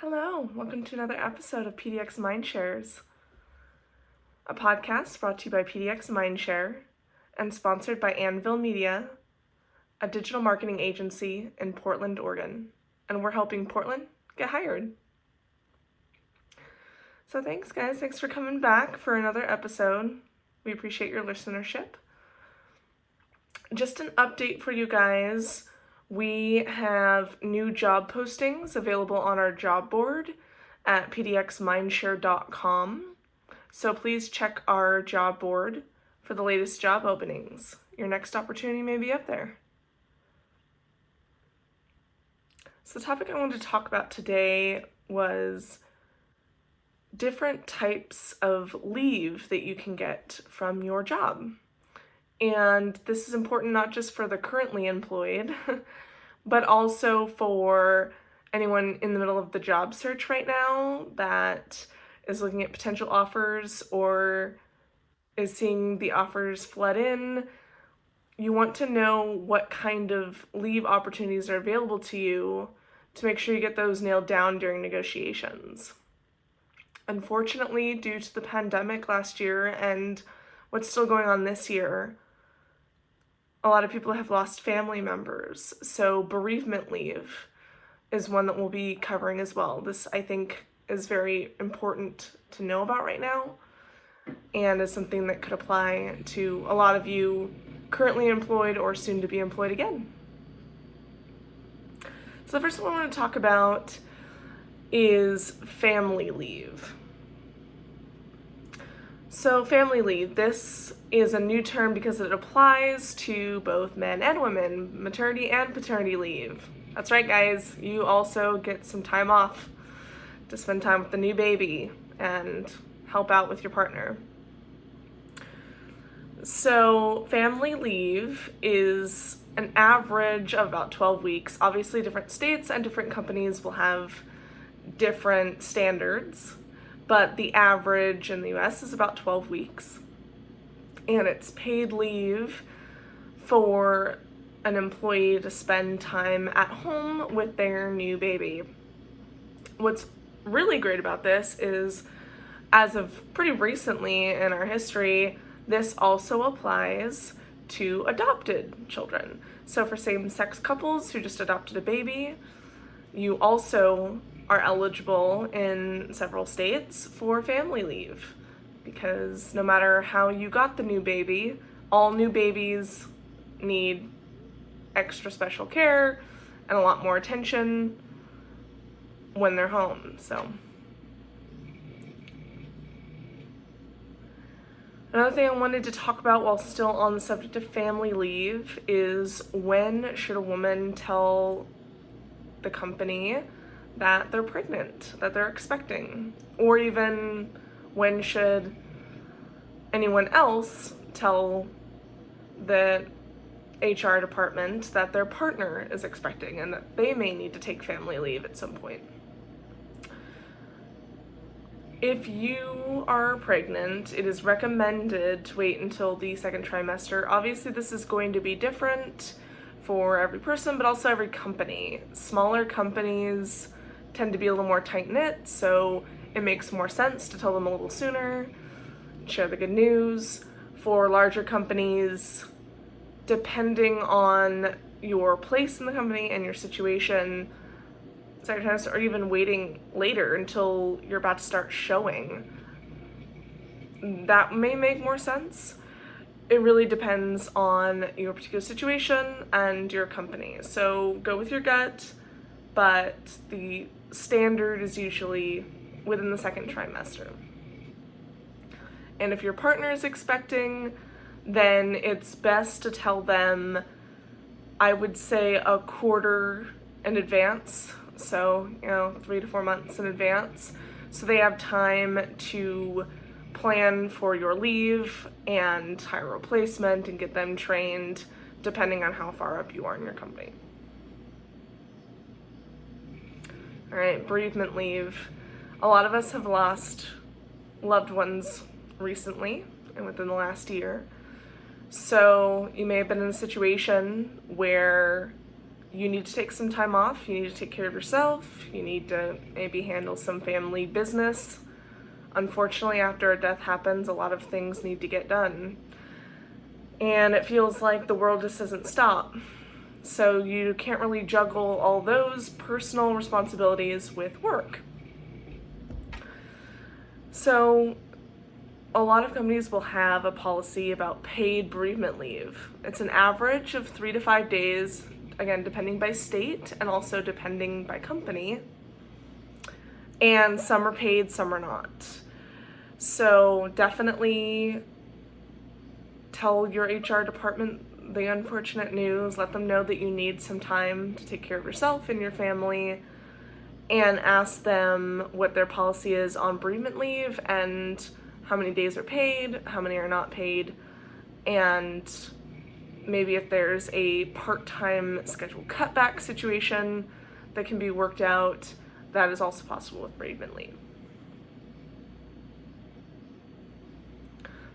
Hello, welcome to another episode of pdxMindShares, a podcast brought to you by pdxMindShare and sponsored by Anvil Media, a digital marketing agency in Portland, Oregon, and we're helping Portland get hired. So thanks guys, thanks for coming back for another episode. We appreciate your listenership. Just an update for you guys. We have new job postings available on our job board at pdxMindShare.com. So please check our job board for the latest job openings. Your next opportunity may be up there. So the topic I wanted to talk about today was different types of leave that you can get from your job. And this is important not just for the currently employed, but also for anyone in the middle of the job search right now that is looking at potential offers or is seeing the offers flood in. You want to know what kind of leave opportunities are available to you to make sure you get those nailed down during negotiations. Unfortunately, due to the pandemic last year and what's still going on this year, a lot of people have lost family members, so bereavement leave is one that we'll be covering as well. This, I think, is very important to know about right now and is something that could apply to a lot of you currently employed or soon to be employed again. So the first one I want to talk about is family leave. So family leave, this is a new term because it applies to both men and women, maternity and paternity leave. That's right, guys, you also get some time off to spend time with the new baby and help out with your partner. So family leave is an average of about 12 weeks. Obviously, different states and different companies will have different standards, but the average in the US is about 12 weeks. And it's paid leave for an employee to spend time at home with their new baby. What's really great about this is, as of pretty recently in our history, this also applies to adopted children. So for same-sex couples who just adopted a baby, you also are eligible in several states for family leave, because no matter how you got the new baby, all new babies need extra special care and a lot more attention when they're home. So another thing I wanted to talk about while still on the subject of family leave is, when should a woman tell the company that they're pregnant, that they're expecting, or even when should anyone else tell the HR department that their partner is expecting and that they may need to take family leave at some point. If you are pregnant, it is recommended to wait until the second trimester. Obviously, this is going to be different for every person, but also every company. Smaller companies tend to be a little more tight-knit, so it makes more sense to tell them a little sooner, share the good news. For larger companies, depending on your place in the company and your situation, second trimester, or even waiting later until you're about to start showing, that may make more sense. It really depends on your particular situation and your company. So go with your gut, but the standard is usually within the second trimester. And if your partner is expecting, then it's best to tell them, I would say, a quarter in advance. So, 3 to 4 months in advance. So they have time to plan for your leave and hire a replacement and get them trained, depending on how far up you are in your company. All right, bereavement leave. A lot of us have lost loved ones recently and within the last year. So you may have been in a situation where you need to take some time off, you need to take care of yourself, you need to maybe handle some family business. Unfortunately, after a death happens, a lot of things need to get done. And it feels like the world just doesn't stop. So you can't really juggle all those personal responsibilities with work. So a lot of companies will have a policy about paid bereavement leave. It's an average of 3 to 5 days, again, depending by state and also depending by company. And some are paid, some are not. So definitely tell your HR department the unfortunate news, let them know that you need some time to take care of yourself and your family, and ask them what their policy is on bereavement leave and how many days are paid, how many are not paid, and maybe if there's a part-time schedule cutback situation that can be worked out, that is also possible with bereavement leave.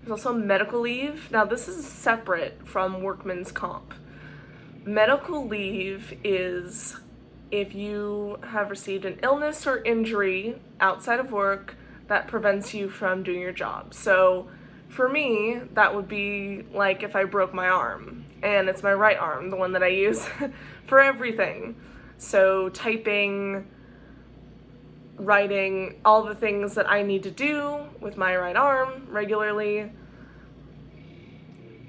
There's also medical leave. Now this is separate from workman's comp. Medical leave is if you have received an illness or injury outside of work that prevents you from doing your job. So for me, that would be like if I broke my arm, and it's my right arm, the one that I use for everything. So typing, writing, all the things that I need to do with my right arm regularly,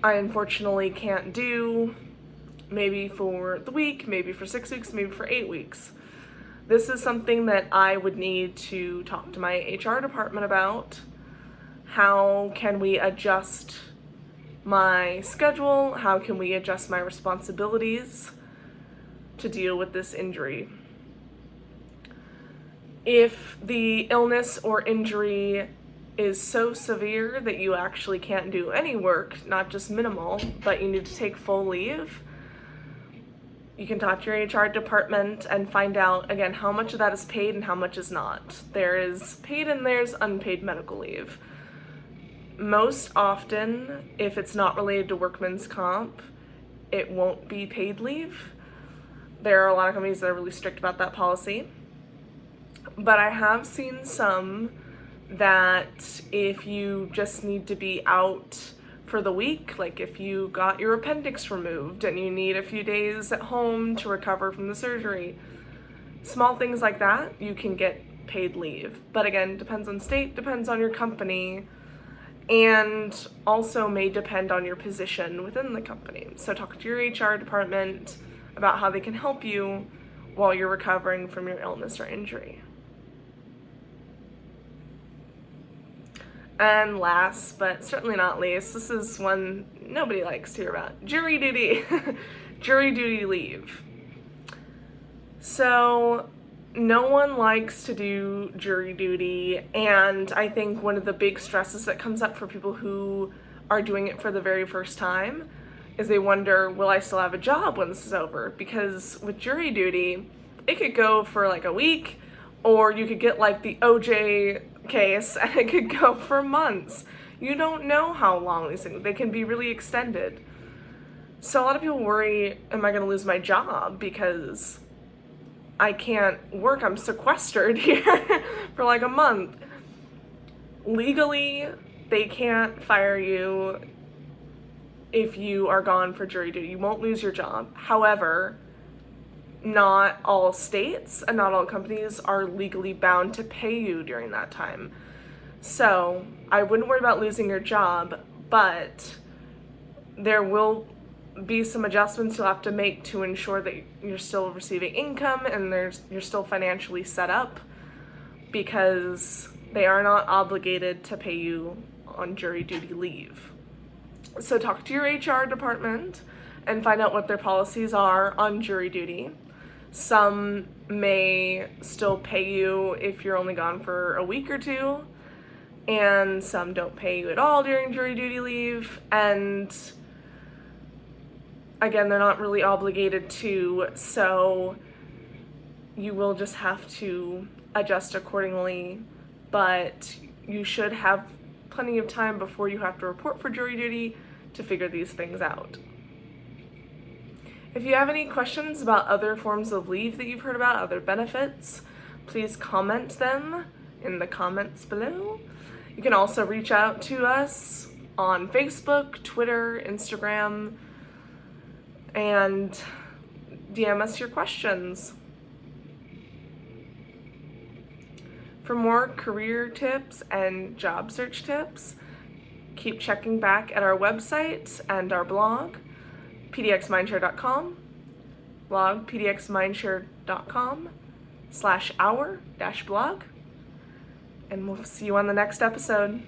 I unfortunately can't do, maybe for the week, maybe for 6 weeks, maybe for 8 weeks. This is something that I would need to talk to my HR department about. How can we adjust my schedule? How can we adjust my responsibilities to deal with this injury? If the illness or injury is so severe that you actually can't do any work, not just minimal, but you need to take full leave, you can talk to your HR department and find out, again, how much of that is paid and how much is not. There is paid and there's unpaid medical leave. Most often, if it's not related to workman's comp, it won't be paid leave. There are a lot of companies that are really strict about that policy. But I have seen some that if you just need to be out for the week, like if you got your appendix removed and you need a few days at home to recover from the surgery, small things like that, you can get paid leave. But again, depends on state, depends on your company, and also may depend on your position within the company. So talk to your HR department about how they can help you while you're recovering from your illness or injury. And last, but certainly not least, this is one nobody likes to hear about, jury duty. Jury duty leave. So no one likes to do jury duty, and I think one of the big stresses that comes up for people who are doing it for the very first time is they wonder, will I still have a job when this is over? Because with jury duty, it could go for like a week, or you could get like the OJ case and it could go for months. You don't know how long these things, they can be really extended. So a lot of people worry, am I going to lose my job because I can't work, I'm sequestered here for like a month. Legally, they can't fire you if you are gone for jury duty. You won't lose your job. However, not all states and not all companies are legally bound to pay you during that time. So I wouldn't worry about losing your job, but there will be some adjustments you'll have to make to ensure that you're still receiving income and you're still financially set up, because they are not obligated to pay you on jury duty leave. So talk to your HR department and find out what their policies are on jury duty. Some may still pay you if you're only gone for a week or two, and some don't pay you at all during jury duty leave, and again, they're not really obligated to, so you will just have to adjust accordingly, but you should have plenty of time before you have to report for jury duty to figure these things out. If you have any questions about other forms of leave that you've heard about, other benefits, please comment them in the comments below. You can also reach out to us on Facebook, Twitter, Instagram, and DM us your questions. For more career tips and job search tips, keep checking back at our website and our blog, pdxMindShare.com, blog pdxMindShare.com/our-blog, and we'll see you on the next episode.